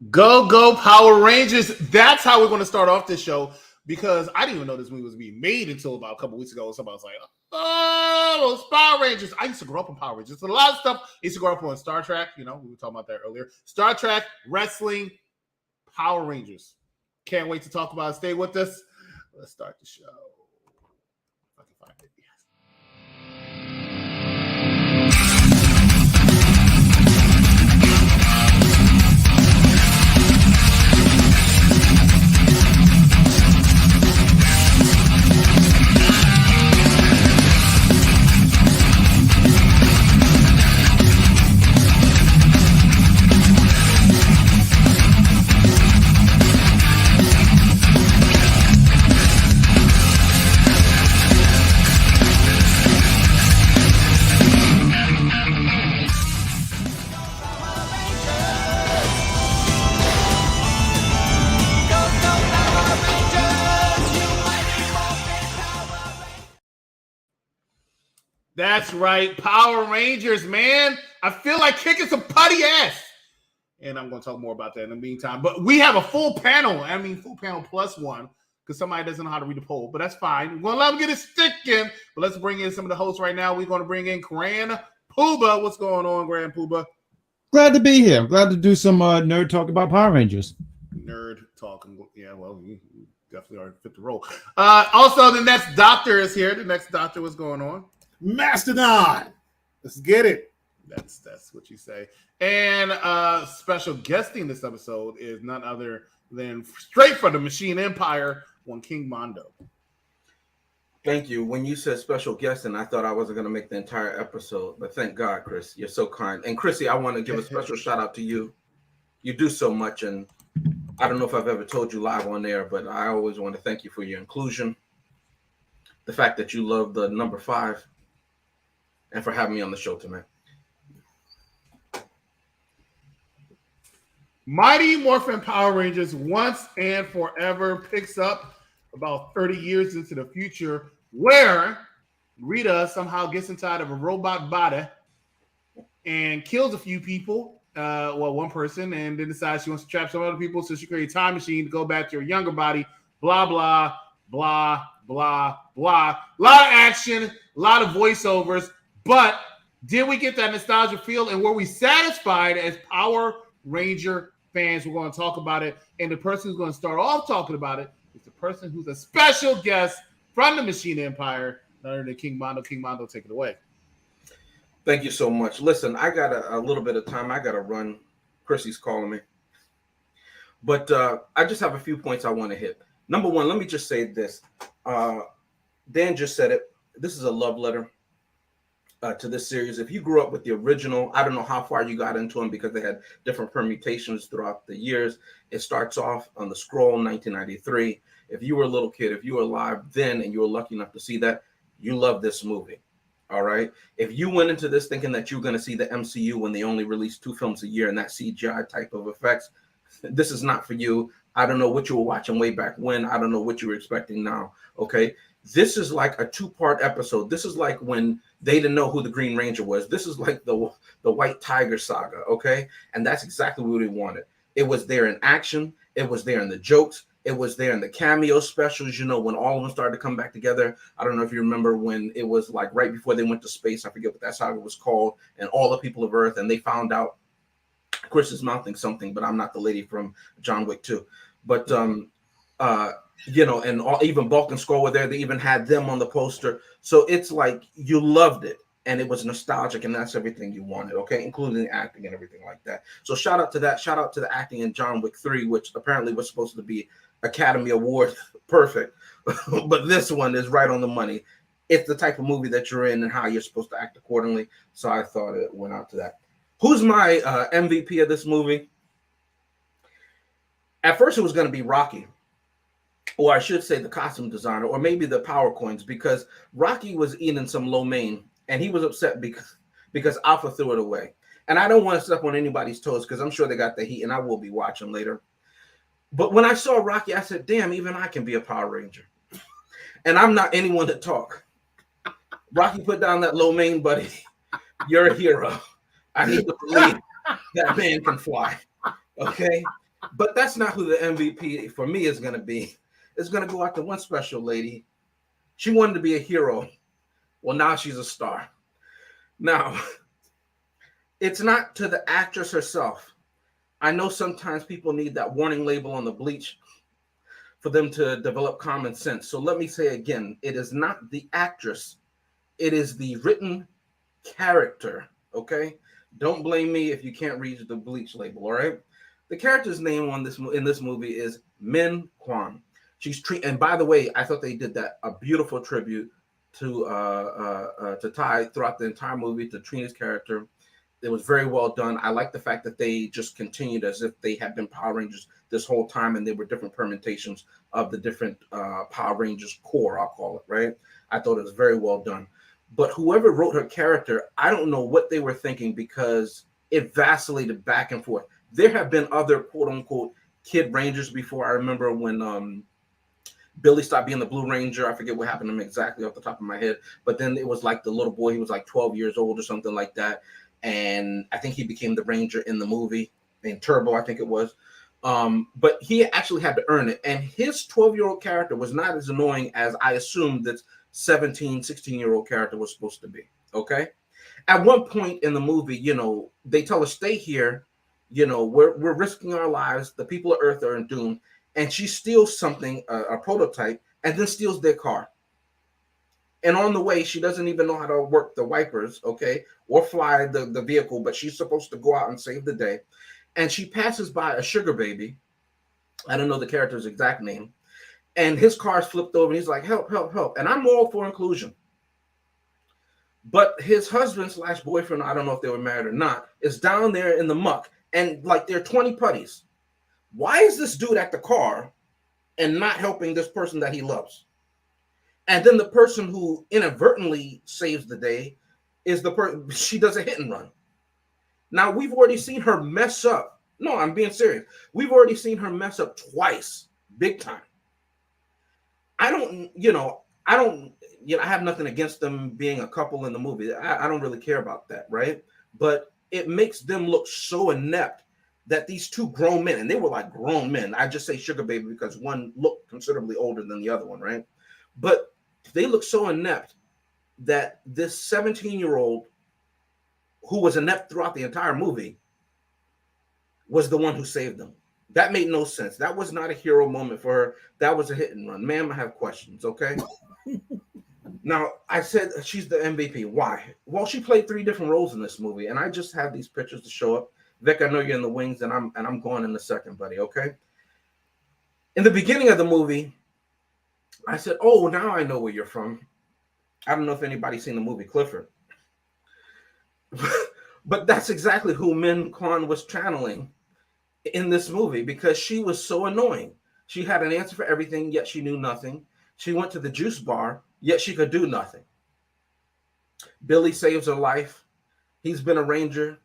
Go, go, Power Rangers. That's how we're going to start off this show because I didn't even know this movie was being made until about a couple weeks ago. Somebody was like, oh, those Power Rangers. I used to grow up on Power Rangers. A lot of stuff I used to grow up on Star Trek. You know, we were talking about that earlier. Star Trek, wrestling, Power Rangers. Can't wait to talk about it. Stay with us. Let's start the show. If I can find it. That's right, Power Rangers, man. I feel like kicking some putty ass. And I'm going to talk more about that in the meantime. But we have a full panel. I mean, full panel plus one because somebody doesn't know how to read the poll. But that's fine. We're going to let them get it sticking. But let's bring in some of the hosts right now. We're going to bring in Grand Pooba. What's going on, Grand Pooba? Glad to be here. I'm glad to do some nerd talk about Power Rangers. Nerd talking. Yeah, well, you definitely are fit the role. Also, the next doctor is here. The next doctor, what's going on? Mastodon. Let's get it. That's what you say. And special guesting this episode is none other than straight from the Machine Empire, one King Mondo. Thank you. When you said special guesting, I thought I wasn't going to make the entire episode, but thank God, Chris. You're so kind. And Chrissy, I want to give a special shout out to you. You do so much, and I don't know if I've ever told you live on air, but I always want to thank you for your inclusion, the fact that you love the number 5, and for having me on the show tonight. Mighty Morphin Power Rangers once and forever picks up about 30 years into the future where Rita somehow gets inside of a robot body and kills a few people, one person, and then decides she wants to trap some other people, so she creates a time machine to go back to her younger body, blah, blah, blah, blah, blah. A lot of action, a lot of voiceovers. But did we get that nostalgia feel, and were we satisfied as Power Ranger fans? We're going to talk about it, and the person who's going to start off talking about it is the person who's a special guest from the Machine Empire, none other than King Mondo. King Mondo, take it away. Thank you so much. Listen, I got a little bit of time. I got to run. Chrissy's calling me. But I just have a few points I want to hit. Number one, let me just say this. Dan just said it. This is a love letter to this series. If you grew up with the original, I don't know how far you got into them because they had different permutations throughout the years. It starts off on the scroll 1993. If you were a little kid, if you were alive then and you were lucky enough to see that, you love this movie. All right. If you went into this thinking that you were going to see the MCU when they only released 2 films a year and that CGI type of effects, this is not for you. I don't know what you were watching way back when. I don't know what you were expecting now. Okay. This is like a 2-part episode. This is like when they didn't know who the Green Ranger was. This is like the White Tiger saga, okay? And that's exactly what we wanted. It was there in action. It was there in the jokes. It was there in the cameo specials, you know, when all of them started to come back together. I don't know if you remember when it was like right before they went to space. I forget what that saga was called. And all the people of Earth, and they found out Chris is mouthing something, but I'm not the lady from John Wick 2. But, you know, and even Bulk and Skull were there. They even had them on the poster. So it's like you loved it, and it was nostalgic, and that's everything you wanted, okay, including the acting and everything like that. So shout out to that. Shout out to the acting in John Wick 3, which apparently was supposed to be Academy Award perfect. But this one is right on the money. It's the type of movie that you're in and how you're supposed to act accordingly. So I thought it went out to that. Who's my MVP of this movie? At first, it was going to be Rocky. Or I should say the costume designer, or maybe the power coins, because Rocky was eating some lo mein, and he was upset because Alpha threw it away. And I don't want to step on anybody's toes because I'm sure they got the heat, and I will be watching later. But when I saw Rocky, I said, damn, even I can be a Power Ranger. And I'm not anyone to talk. Rocky put down that lo mein, buddy. You're a hero. I need to believe that man can fly. Okay? But that's not who the MVP for me is going to be. It's going to go out to one special lady. She wanted to be a hero. Well, now she's a star. Now, it's not to the actress herself. I know sometimes people need that warning label on the bleach for them to develop common sense. So let me say again, it is not the actress. It is the written character, okay? Don't blame me if you can't read the bleach label, all right? The character's name in this movie is Min Kwan. And by the way, I thought they did that a beautiful tribute to Ty throughout the entire movie to Trina's character. It was very well done. I like the fact that they just continued as if they had been Power Rangers this whole time, and they were different permutations of the different Power Rangers core, I'll call it, right? I thought it was very well done. But whoever wrote her character, I don't know what they were thinking, because it vacillated back and forth. There have been other quote-unquote Kid Rangers before. I remember when Billy stopped being the Blue Ranger. I forget what happened to him exactly off the top of my head. But then it was like the little boy, he was like 12 years old or something like that. And I think he became the Ranger in the movie, in Turbo, I think it was. But he actually had to earn it. And his 12-year-old character was not as annoying as I assumed that 17, 16-year-old character was supposed to be, okay? At one point in the movie, you know, they tell her, stay here. You know, we're risking our lives. The people of Earth are doomed. And she steals something, a prototype, and then steals their car. And on the way, she doesn't even know how to work the wipers, okay, or fly the vehicle, but she's supposed to go out and save the day. And she passes by a sugar baby. I don't know the character's exact name. And his car's flipped over, and he's like, help, help, help. And I'm all for inclusion. But his husband / boyfriend, I don't know if they were married or not, is down there in the muck. And like they're 20 putties. Why is this dude at the car and not helping this person that he loves? And then the person who inadvertently saves the day is the person, she does a hit and run. Now, we've already seen her mess up. No, I'm being serious. We've already seen her mess up twice, big time. I have nothing against them being a couple in the movie. I don't really care about that, right? But it makes them look so inept that these two grown men, and they were like grown men. I just say sugar baby because one looked considerably older than the other one, right? But they look so inept that this 17-year-old who was inept throughout the entire movie was the one who saved them. That made no sense. That was not a hero moment for her. That was a hit and run. Ma'am, I have questions, okay? Now, I said she's the MVP. Why? Well, she played 3 different roles in this movie, and I just have these pictures to show up. Vic, I know you're in the wings, and I'm going in a second, buddy, okay? In the beginning of the movie, I said, oh, now I know where you're from. I don't know if anybody's seen the movie Clifford. But that's exactly who Min Kwan was channeling in this movie, because she was so annoying. She had an answer for everything, yet she knew nothing. She went to the juice bar, yet she could do nothing. Billy saves her life. He's been a ranger.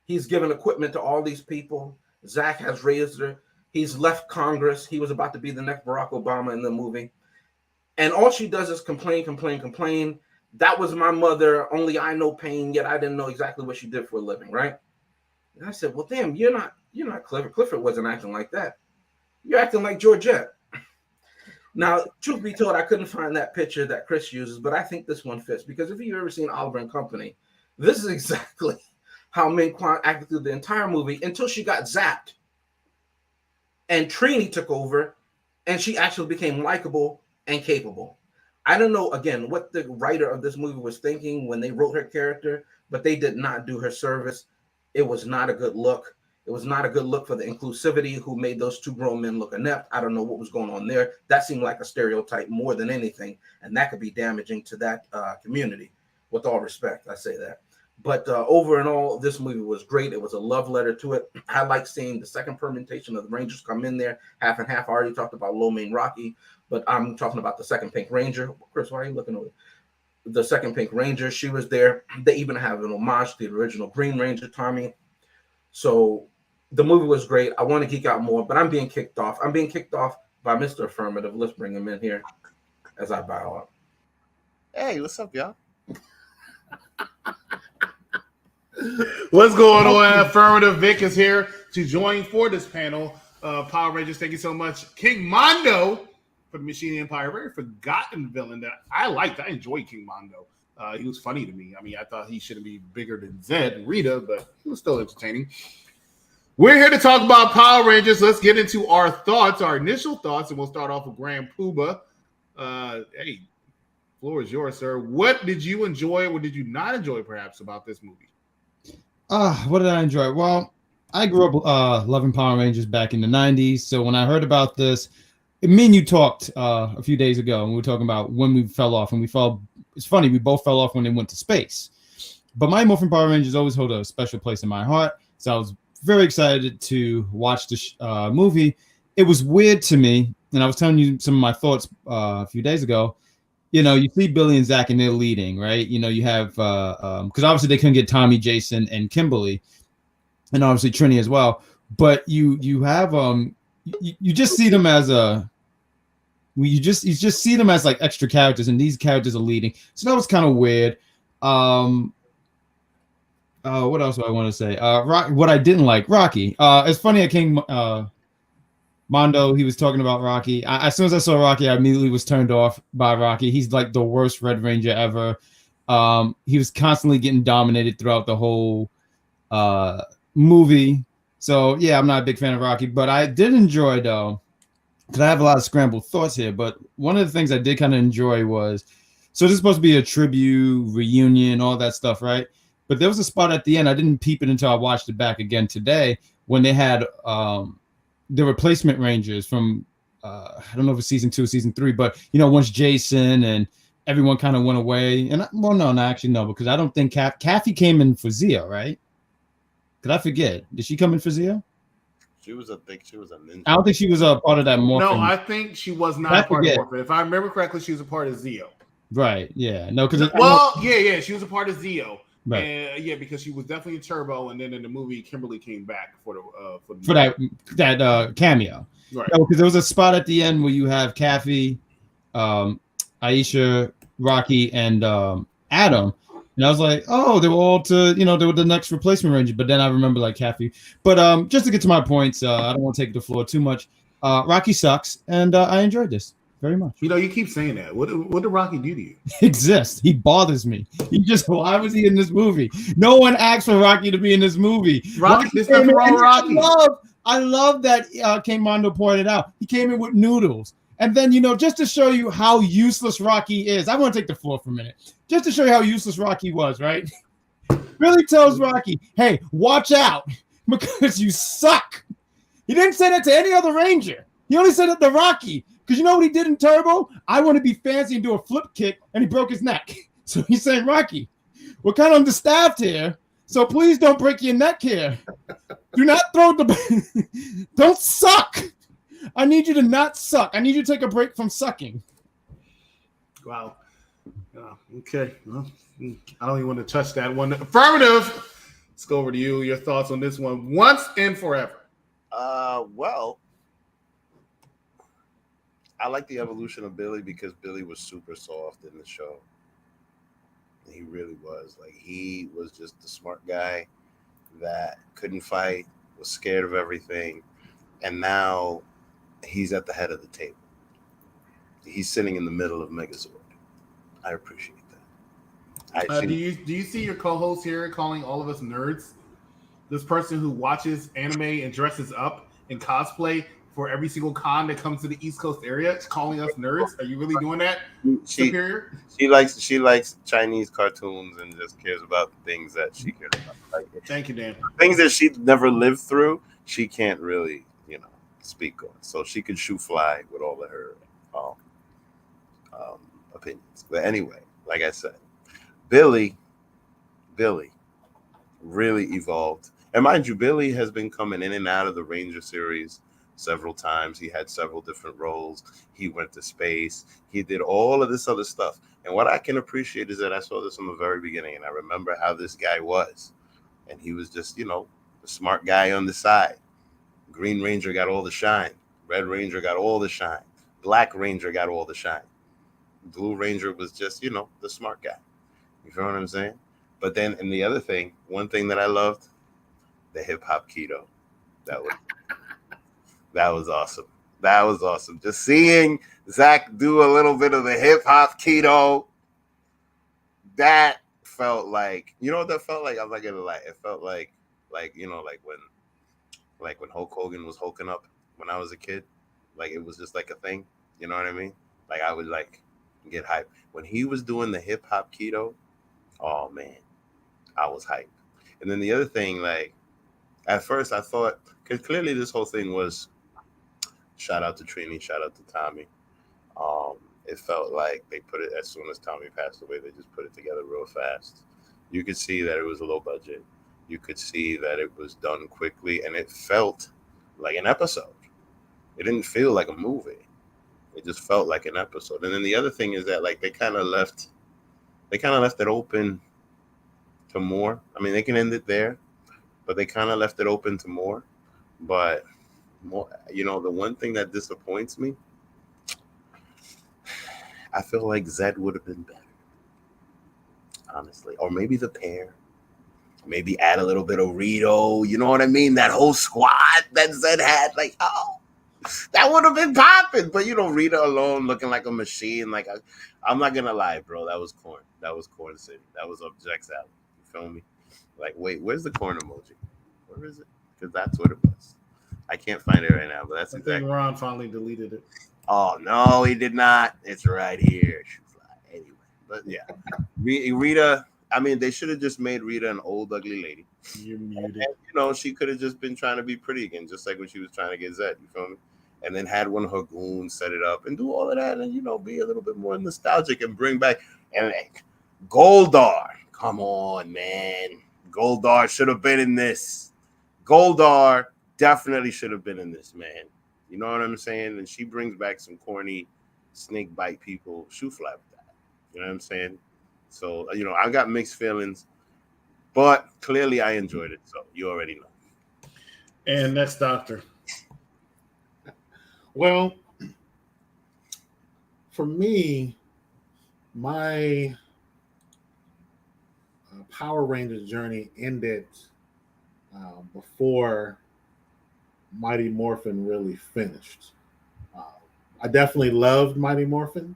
He's given equipment to all these people. Zach has raised her. He's left Congress. He was about to be the next Barack Obama in the movie. And all she does is complain, complain, complain. That was my mother. Only I know pain, yet I didn't know exactly what she did for a living, right? And I said, well, damn, you're not Clifford. Clifford wasn't acting like that. You're acting like Georgette. Now, truth be told, I couldn't find that picture that Chris uses, but I think this one fits, because if you've ever seen Oliver and Company, this is exactly how Min Kwan acted through the entire movie until she got zapped. And Trini took over, and she actually became likable and capable. I don't know, again, what the writer of this movie was thinking when they wrote her character, but they did not do her service. It was not a good look. It was not a good look for the inclusivity who made those 2 grown men look inept. I don't know what was going on there. That seemed like a stereotype more than anything, and that could be damaging to that community. With all respect, I say that. But over and all, this movie was great. It was a love letter to it. I like seeing the second permutation of the Rangers come in there, half and half. I already talked about Lo Mein Rocky, but I'm talking about the second Pink Ranger. Chris, why are you looking over? The second Pink Ranger, she was there. They even have an homage to the original Green Ranger, Tommy. So the movie was great. I want to geek out more, but I'm being kicked off. I'm being kicked off by Mr. Affirmative. Let's bring him in here as I bow out. Hey, what's up, y'all? What's going on? Affirmative Vic is here to join for this panel. Power Rangers, thank you so much. King Mondo for the Machine Empire, very forgotten villain that I liked. I enjoyed King Mondo. He was funny to me. I mean, I thought he shouldn't be bigger than Zed and Rita, but he was still entertaining. We're here to talk about Power Rangers. Let's get into our thoughts, our initial thoughts, and we'll start off with Grand Pooba. Hey, floor is yours, sir. What did you enjoy? What did you not enjoy, perhaps, about this movie? What did I enjoy? Well, I grew up loving Power Rangers back in the 90s. So when I heard about this, me and you talked a few days ago, and we were talking about when we fell off. And it's funny, we both fell off when they went to space. But my Morphin Power Rangers always hold a special place in my heart. So I was very excited to watch the movie. It was weird to me, and I was telling you some of my thoughts a few days ago. You know, you see Billy and Zach and they're leading, right? You know, you have because obviously they couldn't get Tommy, Jason, and Kimberly, and obviously Trini as well. But you have you just see them as you just see them as like extra characters, and these characters are leading. So that was kind of weird. What else do I want to say? What I didn't like, Rocky. It's funny. I came Mondo, he was talking about Rocky. As soon as I saw Rocky, I immediately was turned off by Rocky. He's like the worst Red Ranger ever. He was constantly getting dominated throughout the whole movie. So yeah, I'm not a big fan of Rocky, but I did enjoy though, because I have a lot of scrambled thoughts here. But one of the things I did kind of enjoy was, so this is supposed to be a tribute, reunion, all that stuff, right? But there was a spot at the end. I didn't peep it until I watched it back again today when they had the replacement Rangers from I don't know if it's season 2 or season 3, but you know, once Jason and everyone kind of went away, and no, because I don't think Kathy came in for Zeo, right? Could I forget? Did she come in for Zeo? She was a ninja. I don't think she was a part of that Morphin. No, I think she was not a part of Morphin. If I remember correctly, she was a part of Zeo. Right? Yeah. No, because yeah, she was a part of Zeo. Right. And, yeah, because she was definitely in Turbo, and then in the movie, Kimberly came back for that cameo. Right. No, because there was a spot at the end where you have Kathy, Aisha, Rocky, and Adam, and I was like, oh, they were all they were the next replacement Ranger. But then I remember like Kathy. But just to get to my points, I don't want to take the floor too much. Rocky sucks, and I enjoyed this very much. You know, you keep saying that. What did Rocky do to you? Exists. He bothers me. Why was he in this movie? No one asked for Rocky to be in this movie. There's nothing wrong with Rocky. I love that King Mondo pointed out. He came in with noodles. And then, just to show you how useless Rocky is, I want to take the floor for a minute. Just to show you how useless Rocky was, right? Billy tells Rocky, hey, watch out because you suck. He didn't say that to any other Ranger. He only said it to Rocky. Because you know what he did in Turbo? I want to be fancy and do a flip kick, and he broke his neck. So he's saying, Rocky, we're kind of understaffed here, so please don't break your neck here. Do not don't suck. I need you to not suck. I need you to take a break from sucking. Wow. Okay. Well, I don't even want to touch that one. Affirmative. Let's go over to you. Your thoughts on this one once and forever. Well, I like the evolution of Billy because Billy was super soft in the show. He really was. Like, he was just the smart guy that couldn't fight, was scared of everything, and now he's at the head of the table. He's sitting in the middle of Megazord. I appreciate that. Do you see your co-host here calling all of us nerds? This person who watches anime and dresses up in cosplay for every single con that comes to the East Coast area, it's calling us nerds. Are you really doing that, Superior? She likes Chinese cartoons and just cares about things that she cares about. Like, thank you, Dan. Things that she never lived through, she can't really, speak on. So she can shoot fly with all of her opinions. But anyway, like I said, Billy really evolved. And mind you, Billy has been coming in and out of the Ranger series several times. He had several different roles. He went to space. He did all of this other stuff. And what I can appreciate is that I saw this from the very beginning, and I remember how this guy was. And he was just, the smart guy on the side. Green Ranger got all the shine. Red Ranger got all the shine. Black Ranger got all the shine. Blue Ranger was just, the smart guy. You feel what I'm saying? But then, and the other thing, one thing that I loved, the hip hop keto. That That was awesome. That was awesome. Just seeing Zach do a little bit of the hip hop keto, that felt like, you know what that felt like? I'm not gonna lie. It felt like you know, like when Hulk Hogan was hulking up when I was a kid. Like it was just like a thing. You know what I mean? Like I would like get hyped. When he was doing the hip hop keto, oh man, I was hyped. And then the other thing, like at first I thought, because clearly this whole thing was, shout out to Trini, shout out to Tommy. It felt like they put it, as soon as Tommy passed away, they just put it together real fast. You could see that it was a low budget. You could see that it was done quickly, and it felt like an episode. It didn't feel like a movie. It just felt like an episode. And then the other thing is that like they kind of left it open to more. I mean, they can end it there, but they kind of left it open to more. But more, you know, the one thing that disappoints me, I feel like Zed would have been better, honestly. Or maybe the pair. Maybe add a little bit of Rito. You know what I mean? That whole squad that Zed had, like, oh, that would have been popping. But, you know, Rita alone looking like a machine. Like, I'm not going to lie, bro. That was corn. That was Corn City. That was Jack's Alley. You feel me? Like, wait, where's the corn emoji? Where is it? Because that's what it was. I can't find it right now, but that's exactly. Ron finally deleted it. Oh, no, he did not. It's right here. Anyway, but yeah. Rita, I mean, they should have just made Rita an old, ugly lady. You're muted. And, you know, she could have just been trying to be pretty again, just like when she was trying to get Zed, you feel me? And then had one of her goons set it up and do all of that and, you know, be a little bit more nostalgic and bring back. And like, Goldar, come on, man. Goldar should have been in this. Goldar definitely should have been in this, man. You know what I'm saying? And she brings back some corny snake bite people shoe fly with that. You know what I'm saying? So, you know, I got mixed feelings, but clearly I enjoyed it. So you already know. And next doctor. Well, for me, my Power Rangers journey ended before Mighty Morphin really finished. I definitely loved Mighty Morphin.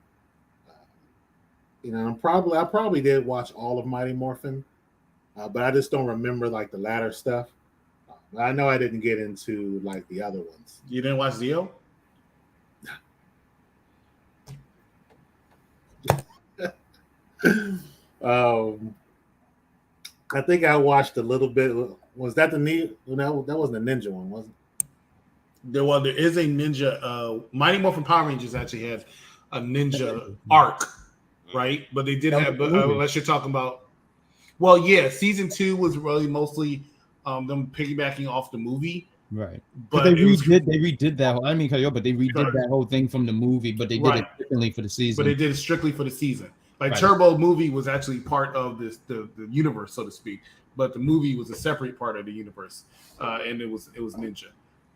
You know, I probably did watch all of Mighty Morphin, but I just don't remember like the latter stuff. I know I didn't get into like the other ones. You didn't watch Zeo? I think I watched a little bit. Was that the need? No, that wasn't a ninja one, was it? There is a ninja. Mighty Morphin Power Rangers actually had a ninja arc, right? But they did have. Unless you're talking about, well, yeah, season 2 was really mostly them piggybacking off the movie, right? But they redid that. I mean, but they redid that whole thing from the movie, but they did it differently for the season. But they did it strictly for the season. Like right. Turbo movie was actually part of the universe, so to speak. But the movie was a separate part of the universe, and it was Ninja.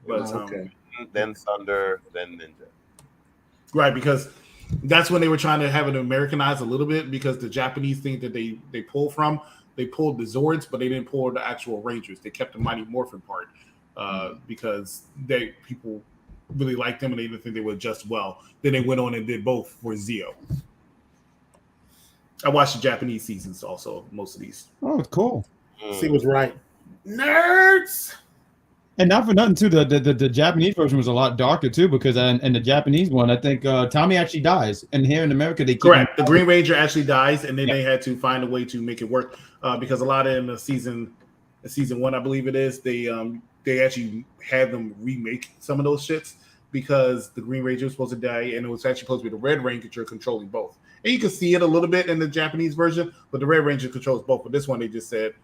But okay. Then Thunder, then Ninja. Right, because that's when they were trying to have it Americanized a little bit, because the Japanese thing that they pulled the Zords, but they didn't pull the actual Rangers. They kept the Mighty Morphin part because people really liked them and they didn't think they would adjust well. Then they went on and did both for Zeo. I watched the Japanese seasons also, most of these. Oh, cool. She was right. Nerds! And not for nothing, too, the Japanese version was a lot darker, too, because in the Japanese one, I think Tommy actually dies. And here in America, they keep correct. The Green Ranger actually dies, and then they had to find a way to make it work because a lot of in the season 1, I believe it is, they actually had them remake some of those shits because the Green Ranger was supposed to die, and it was actually supposed to be the Red Ranger controlling both. And you can see it a little bit in the Japanese version, but the Red Ranger controls both. But this one, they just said,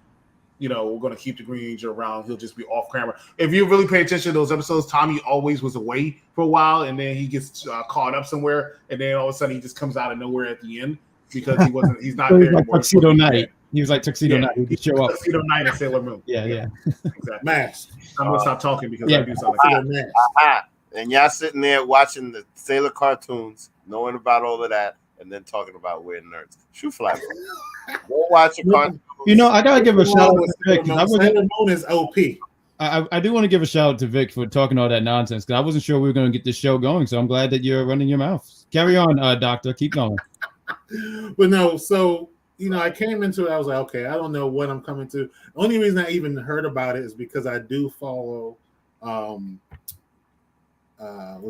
you know, we're going to keep the Green Ranger around. He'll just be off camera. If you really pay attention to those episodes, Tommy always was away for a while, and then he gets caught up somewhere, and then all of a sudden he just comes out of nowhere at the end because he's not there anymore. Tuxedo Night. He was like Tuxedo Night. He could show up. Tuxedo Night and Sailor Moon. Yeah. Exactly. Mask. I'm going to stop talking because I do sound like Mask. And y'all sitting there watching the Sailor cartoons, knowing about all of that, and then talking about weird nerds. Shoe fly. Go watch a cartoon. You know, I gotta give a shout out to Vic. Sailor Moon is OP. I do want to give a shout out to Vic for talking all that nonsense because I wasn't sure we were going to get this show going. So I'm glad that you're running your mouth. Carry on, Doctor. Keep going. But no, so I came into it. I was like, okay, I don't know what I'm coming to. The only reason I even heard about it is because I do follow, was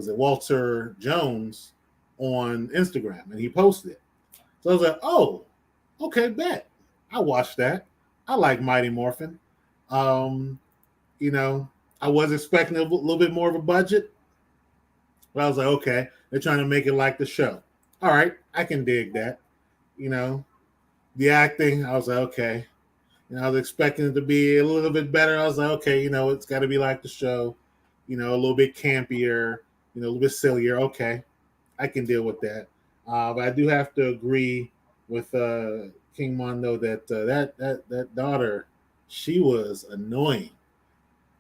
it Walter Jones on Instagram, and he posted it. So I was like, oh, okay, bet. I watched that. I like Mighty Morphin. I was expecting a little bit more of a budget, but I was like, okay, they're trying to make it like the show. All right, I can dig that. The acting, I was like, okay. I was expecting it to be a little bit better. I was like, okay, it's got to be like the show, a little bit campier, a little bit sillier. Okay, I can deal with that. But I do have to agree with King Mondo that that daughter, she was annoying.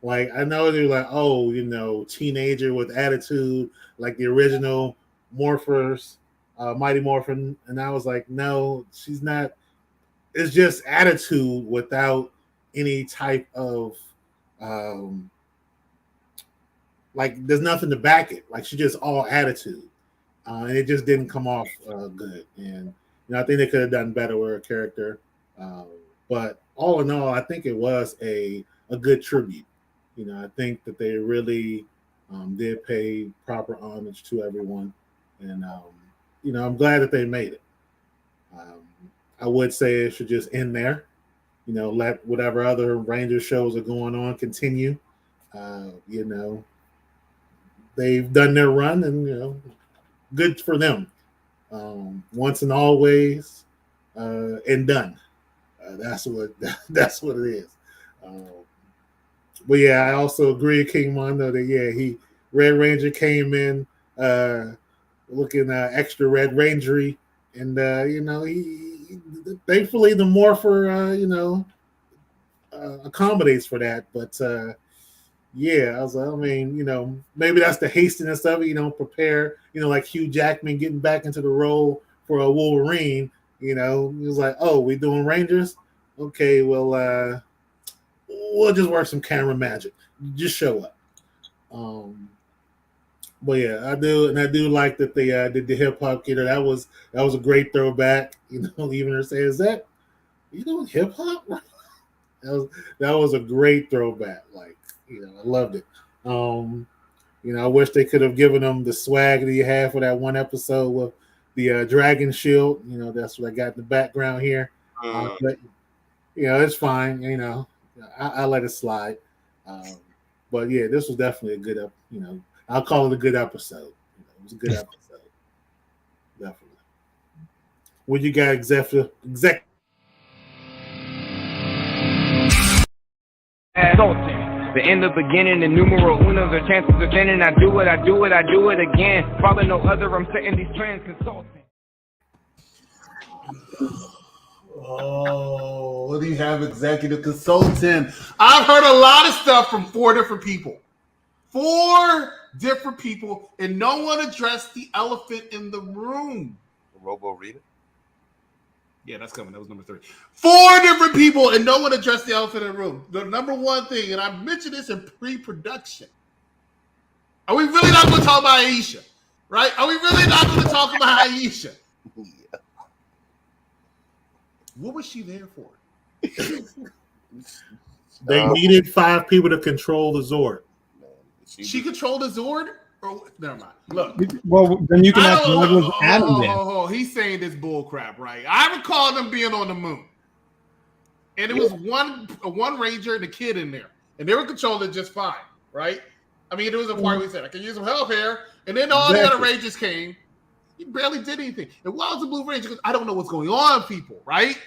Like, I know they're like, oh, teenager with attitude, like the original Morphers, Mighty Morphin. And I was like, no, she's not. It's just attitude without any type of, like, there's nothing to back it. Like, she's just all attitude. And it just didn't come off good. And, I think they could have done better with her character. But all in all, I think it was a good tribute. I think that they really did pay proper homage to everyone. And, I'm glad that they made it. I would say it should just end there. Let whatever other Ranger shows are going on continue. They've done their run, and, good for them. Once and always, and done. That's what it is. But yeah, I also agree with King Mondo that Red Ranger came in looking extra Red Rangery, and he thankfully the Morpher accommodates for that. But I was like, maybe that's the hastiness of it. Prepare, like Hugh Jackman getting back into the role for a Wolverine. He was like, oh, we doing Rangers? Okay, well, we'll just work some camera magic. Just show up. But yeah, I do like that they did the hip hop kid. That was a great throwback. Even her saying, "Is that hip hop?" that was a great throwback. Like, I loved it. I wish they could have given them the swag that you had for that one episode with the Dragon Shield. That's what I got in the background here. But it's fine. I let it slide. But yeah, this was definitely a good I'll call it a good episode. It was a good episode. Definitely. What you got, executive? The end of beginning, the numero uno, the chances of winning. I do it again. Follow no other, I'm setting these trends, consulting. Oh, what do you have, executive consultant? I've heard a lot of stuff from 4 different people. 4 different people, and no one addressed the elephant in the room. Robo Rita? Yeah, that's coming. That was number 3. 4 different people, and no one addressed the elephant in the room. The number one thing, and I mentioned this in pre-production. Are we really not going to talk about Aisha? Right? Are we really not going to talk about Aisha? Yeah. What was she there for? They needed 5 people to control the Zord. She controlled the Zord? Or, never mind. Look. Well, then you can ask what was Adam then. He's saying this bull crap, right? I recall them being on the moon. And it was one Ranger and a kid in there. And they were controlling it just fine, right? I mean, there was a part where he said, I can use some help here. And then all the other Rangers came. He barely did anything. And why was the Blue Ranger? Because I don't know what's going on, people, right?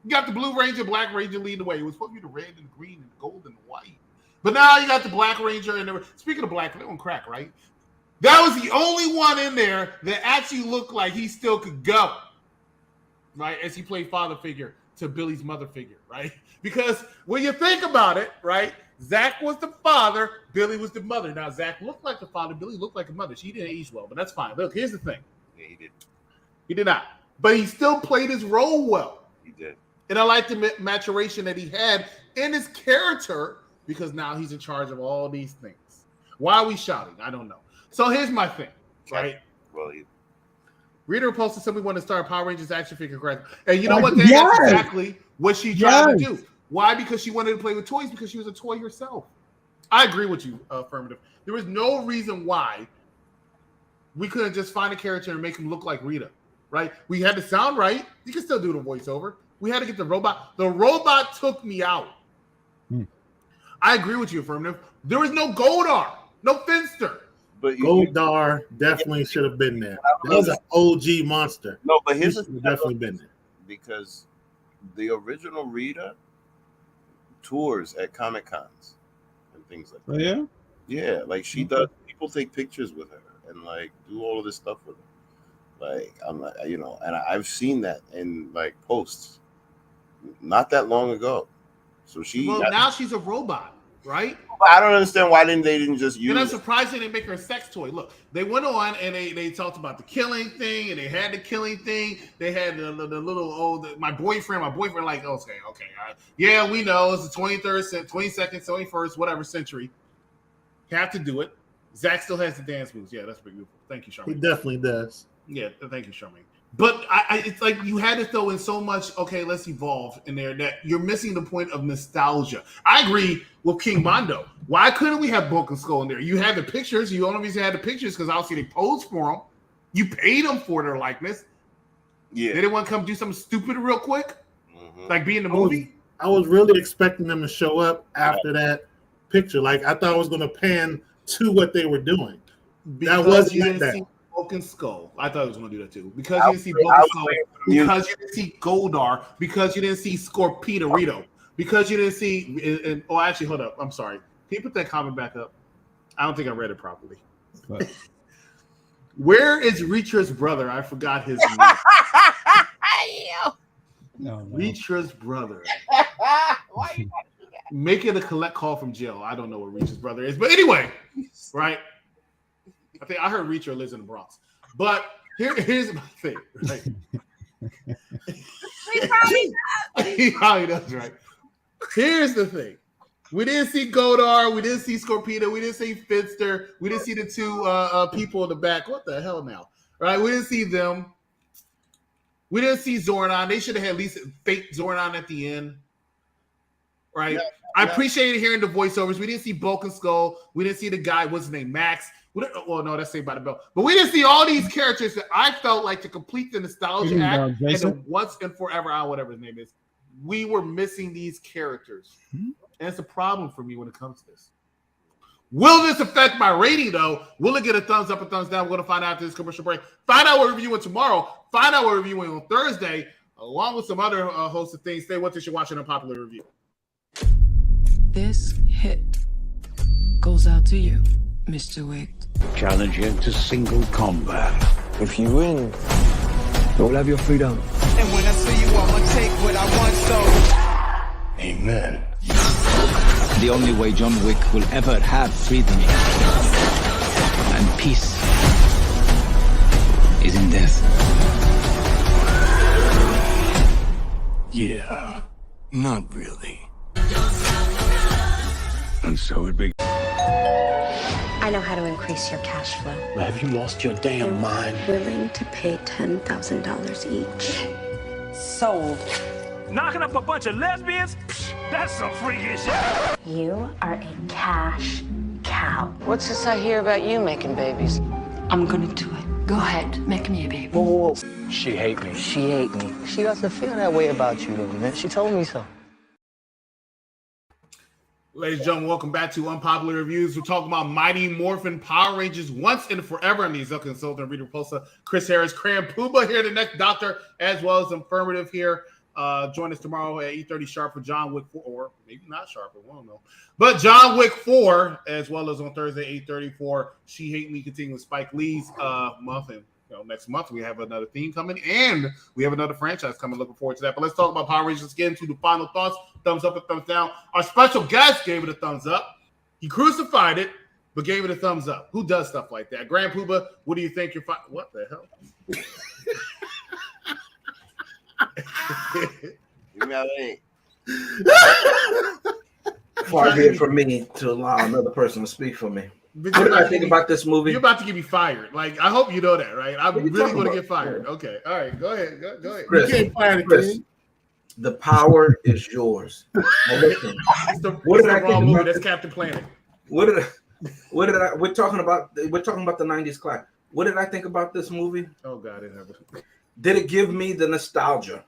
You got the Blue Ranger, Black Ranger leading the way. It was supposed to be the red and the green and the gold and the white. But now you got the Black Ranger. And speaking of Black, they're on crack, right? That was the only one in there that actually looked like he still could go, right? As he played father figure to Billy's mother figure, right? Because when you think about it, right? Zach was the father, Billy was the mother. Now, Zach looked like the father, Billy looked like a mother. She didn't age well, but that's fine. Look, here's the thing. Yeah, he did. He did not. But he still played his role well. He did. And I like the maturation that he had in his character because now he's in charge of all these things. Why are we shouting? I don't know. So here's my thing, right? Well, Rita Repulsa said we want to start Power Rangers action figure correct. And you know what? That's exactly what she tried to do. Why? Because she wanted to play with toys because she was a toy herself. I agree with you, Affirmative. There was no reason why we couldn't just find a character and make him look like Rita, right? We had to sound right. You can still do the voiceover. We had to get the robot. The robot took me out. I agree with you, Affirmative. There was no Goldar, no Finster. But Goldar definitely should have been there. That was an OG monster. No, but his definitely been there because the original Rita tours at Comic Cons and things like that. Oh, yeah, yeah, like she does. People take pictures with her and like do all of this stuff with her. Like I'm like, you know, and I've seen that in like posts not that long ago. So now she's a robot, right? I don't understand why they didn't just use. And I'm surprised they didn't make her a sex toy. Look, they went on and they talked about the killing thing, and they had the killing thing. They had the little my boyfriend, like, okay, yeah, we know it's the 23rd, 22nd, 21st, whatever century. Have to do it. Zach still has the dance moves. Yeah, that's pretty beautiful. Thank you, Charmaine. He definitely does. Yeah, thank you, Charmaine. But it's like you had to throw in so much, okay, let's evolve in there that you're missing the point of nostalgia. I agree with King Mondo. Why couldn't we have Bulk and Skull in there? You had the pictures. You only reason you had the pictures because obviously they posed for them. You paid them for their likeness. Yeah. They didn't want to come do something stupid real quick, like be in the movie. I was really expecting them to show up after that picture. Like I thought I was going to pan to what they were doing. Because that wasn't you like didn't that. see Bulk and Skull. I thought it was going to do that too. Because you didn't see Bulk and Skull. Because you didn't see Goldar. Because you didn't see Scorpedorito. Because you didn't see. Actually, hold up. I'm sorry. Can you put that comment back up? I don't think I read it properly. Where is Reacher's brother? I forgot his name. no. Reacher's brother. Make it a collect call from jail. I don't know what Reacher's brother is. But anyway, right? I heard Reacher lives in the Bronx. But here's my thing, right? He probably does, right? Here's the thing. We didn't see Goldar. We didn't see Scorpedo. We didn't see Finster. We didn't see the two people in the back. What the hell now? Right? We didn't see them. We didn't see Zordon. They should have had at least fake Zordon at the end. Right? Yeah, I appreciated hearing the voiceovers. We didn't see Bulk and Skull. We didn't see the guy, what's his name, Max. Well, no, that's Saved by the Bell. But we didn't see all these characters that I felt like to complete the nostalgia act and the once and forever, whatever his name is. We were missing these characters. And it's a problem for me when it comes to this. Will this affect my rating, though? Will it get a thumbs up or thumbs down? We're going to find out after this commercial break. Find out what we're reviewing tomorrow. Find out what we're reviewing on Thursday, along with some other hosts of things. Stay with us. You're watching Unpopular Review. This hit goes out to you, Mr. Wick. Challenge you to single combat. If you win, you'll have your freedom. And when I see you, I'ma take what I want, so. Amen. The only way John Wick will ever have freedom and peace is in death. Yeah, not really. And so it began. I know how to increase your cash flow. Have you lost your damn mind? Willing to pay $10,000 each. Sold. Knocking up a bunch of lesbians? That's some freaky shit. You are a cash cow. What's this I hear about you making babies? I'm gonna do it. Go ahead, make me a baby. Whoa. She hate me. She hate me. She doesn't feel that way about you, though, man. She told me so. Ladies and gentlemen, welcome back to Unpopular Reviews. We're talking about Mighty Morphin Power Rangers once and forever. And these consultant Rita Repulsa, Chris Harris, Cram Pooba here, the next doctor, as well as Affirmative here. Join us tomorrow at 8:30 sharp for John Wick 4, or maybe not sharp, we don't know. But John Wick 4, as well as on Thursday, 8:30 for She Hate Me, continuing with Spike Lee's month. And next month we have another theme coming, and we have another franchise coming. Looking forward to that. But let's talk about Power Rangers. Let's get into the final thoughts. Thumbs up and thumbs down. Our special guest gave it a thumbs up. He crucified it, but gave it a thumbs up. Who does stuff like that? Grand Pooba, what do you think you're what the hell? Give me a link. far be it from me to allow another person to speak for me. What did I think about this movie? You're about to get me fired. Like, I hope you know that, right? I'm really going to get fired. Yeah. Okay. All right. Go ahead. Go ahead. Chris, You can't fire the Chris, kid. the power is yours. Now listen, what did I think movie? That's Captain Planet. What did I? We're talking about the '90s class. What did I think about this movie? Oh God, it never. Did it give me the nostalgia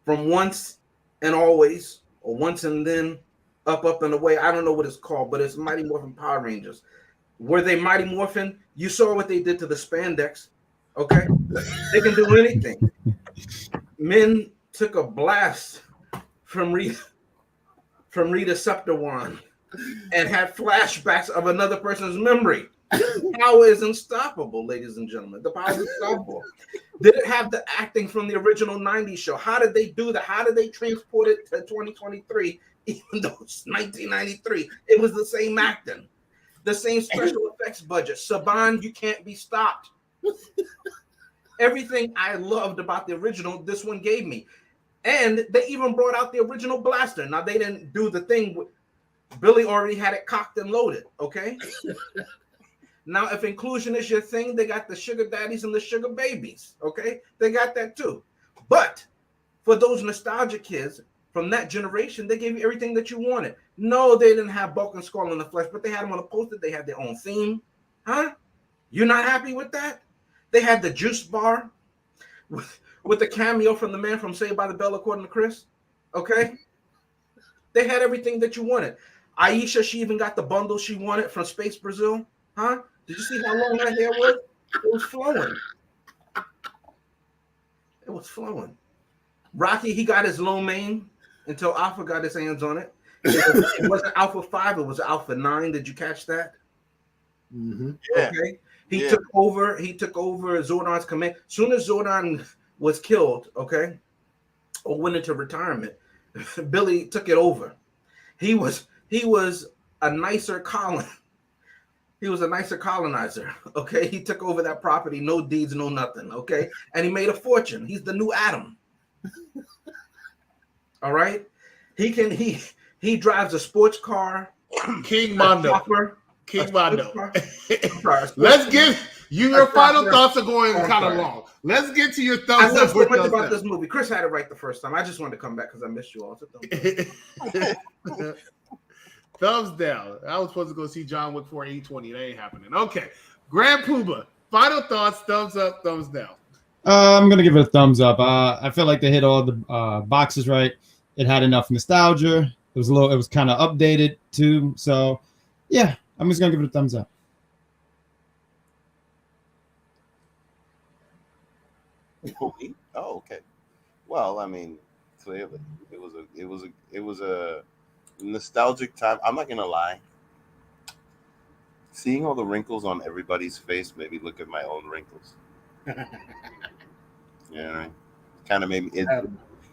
from Once and Always, or Once and Then, Up and Away? I don't know what it's called, but it's Mighty Morphin Power Rangers. Were they Mighty Morphin? You saw what they did to the spandex. Okay, they can do anything. Men took a blast from Rita Septerwan and had flashbacks of another person's memory. The power is unstoppable, ladies and gentlemen. The power is unstoppable. Did it have the acting from the original 90s show? How did they do that? How did they transport it to 2023, even though it's 1993? It was the same acting, the same special effects budget. Saban, you can't be stopped. Everything I loved about the original, this one gave me. And they even brought out the original blaster. Now, they didn't do the thing with Billy already had it cocked and loaded, okay? Now, if inclusion is your thing, they got the sugar daddies and the sugar babies, okay? They got that too. But for those nostalgia kids from that generation, they gave you everything that you wanted. No, they didn't have Bulk and Skull in the flesh, but they had them on a poster. They had their own theme. Huh? You're not happy with that? They had the juice bar with the cameo from the man from Saved by the Bell, according to Chris, okay? They had everything that you wanted. Aisha, she even got the bundle she wanted from Space Brazil. Huh? Did you see how long that hair was? It was flowing. It was flowing. Rocky, he got his low mane until Alpha got his hands on it. It wasn't Alpha 5, it was Alpha 9. Did you catch that? Mm-hmm. Yeah. Okay. He took over Zordon's command. Soon as Zordon was killed, okay, or went into retirement, Billy took it over. He was a nicer colonizer. He was a nicer colonizer, okay? He took over that property, no deeds, no nothing, okay? And he made a fortune. He's the new Adam. All right? He drives a sports car. King Mondo. King Mondo. Let's get your final thoughts are going kind of long. Let's get to your thumbs up. So much about this movie. Chris had it right the first time. I just wanted to come back because I missed you all. So thumbs down. I was supposed to go see John Wick 4 820. That ain't happening. Okay. Grand Puma. Final thoughts. Thumbs up. Thumbs down. I'm gonna give it a thumbs up. I feel like they hit all the boxes right. It had enough nostalgia. It was kind of updated too. So yeah, I'm just gonna give it a thumbs up. Oh, okay. Well, I mean, clearly it was a nostalgic time. I'm not gonna lie. Seeing all the wrinkles on everybody's face made me look at my own wrinkles. Yeah, kind of made me.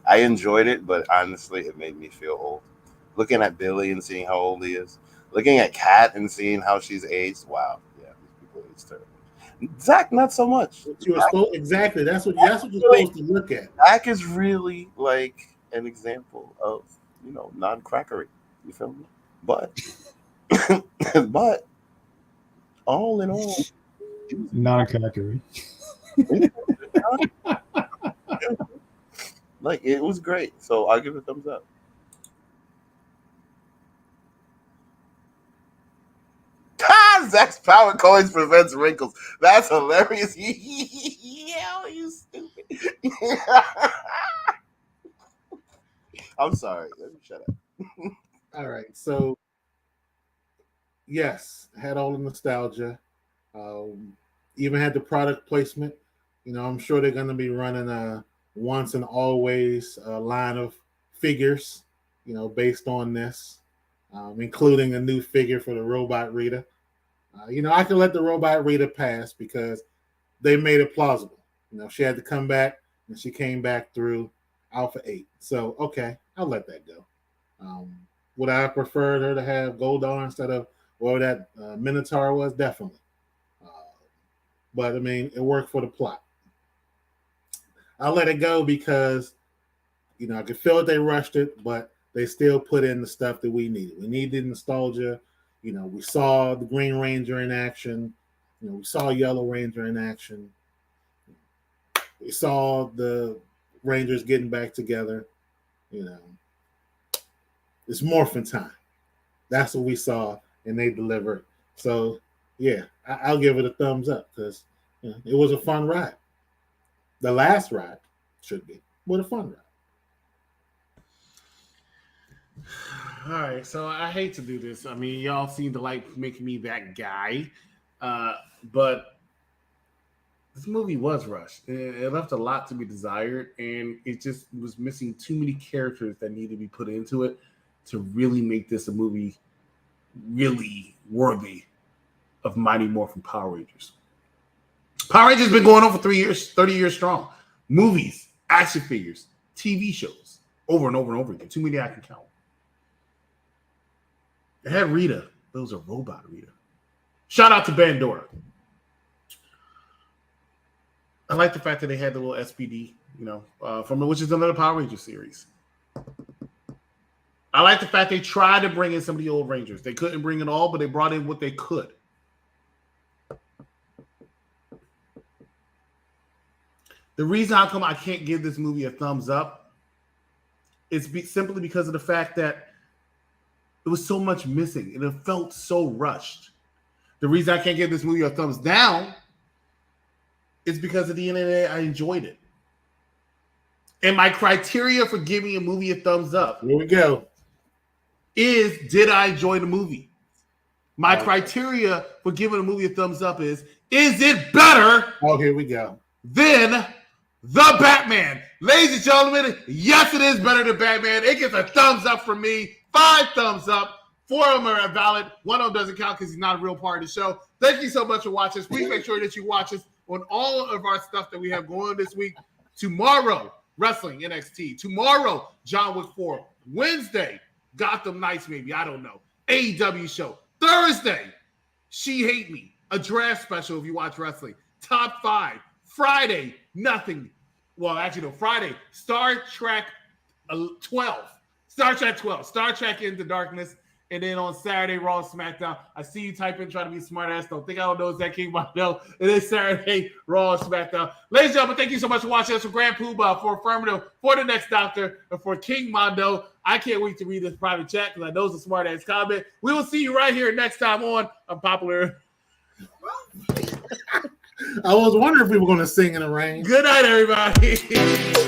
I enjoyed it, but honestly, it made me feel old. Looking at Billy and seeing how old he is. Looking at Kat and seeing how she's aged. Wow, yeah, these people age terrible. Zach, not so much. Exactly. That's what you're supposed to look at. Zach is really like an example of non-crackery. You feel me? But all in all, non-crackery. Like it was great. So I'll give it a thumbs up. Zach's power coins prevents wrinkles. That's hilarious. Yeah, you stupid. I'm sorry. Let me shut up. All right. So, yes, had all the nostalgia. Even had the product placement. I'm sure they're going to be running a Once and Always line of figures, based on this, including a new figure for the Robot Rita. I can let the Robot Rita pass because they made it plausible. She had to come back, and she came back through Alpha 8. So, okay, I'll let that go. Would I have preferred her to have Goldar instead of whatever that Minotaur was? Definitely. But, I mean, it worked for the plot. I'll let it go because, I could feel that they rushed it, but they still put in the stuff that we needed. We needed nostalgia. You know, we saw the Green Ranger in action. You know, we saw Yellow Ranger in action. We saw the Rangers getting back together. You know, it's Morphin time. That's what we saw, and they delivered. So, yeah, I'll give it a thumbs up because it was a fun ride. The last ride should be, but a fun ride. All right, so I hate to do this. I mean, y'all seem to like making me that guy, but this movie was rushed. It left a lot to be desired, and it just was missing too many characters that need to be put into it to really make this a movie really worthy of Mighty Morphin Power Rangers. Power Rangers has been going on for 3 years, 30 years strong. Movies, action figures, TV shows, over and over and over again. Too many I can count. It had Rita, but it was a robot Rita. Shout out to Bandora. I like the fact that they had the little SPD, from which is another Power Ranger series. I like the fact they tried to bring in some of the old Rangers. They couldn't bring it all, but they brought in what they could. The reason how come I can't give this movie a thumbs up is simply because of the fact that it was so much missing and it felt so rushed. The reason I can't give this movie a thumbs down is because at the end of the day, I enjoyed it. And my criteria for giving a movie a thumbs up, here we go, is did I enjoy the movie? My criteria for giving a movie a thumbs up is it better? Oh, here we go. Than The Batman. Ladies and gentlemen, yes, it is better than Batman. It gets a thumbs up from me. 5 thumbs up. 4 of them are valid. 1 of them doesn't count because he's not a real part of the show. Thank you so much for watching us. Please make sure that you watch us on all of our stuff that we have going on this week. Tomorrow, Wrestling NXT. Tomorrow, John Wick 4. Wednesday, Gotham Knights maybe. I don't know. AEW show. Thursday, She Hate Me. A draft special if you watch wrestling. Top 5. Friday, nothing. Well, actually, no. Friday, Star Trek 12. Star Trek 12. Star Trek Into Darkness. And then on Saturday, Raw and SmackDown. I see you type in, trying to be smart ass. Don't think I don't know it's that King Mondo. It is Saturday, Raw and SmackDown. Ladies and gentlemen, thank you so much for watching us. For Grand Poobah, for Affirmative, for the Next Doctor, and for King Mondo. I can't wait to read this private chat because I know it's a smart ass comment. We will see you right here next time on Unpopular. I was wondering if we were going to sing in the rain. Good night, everybody.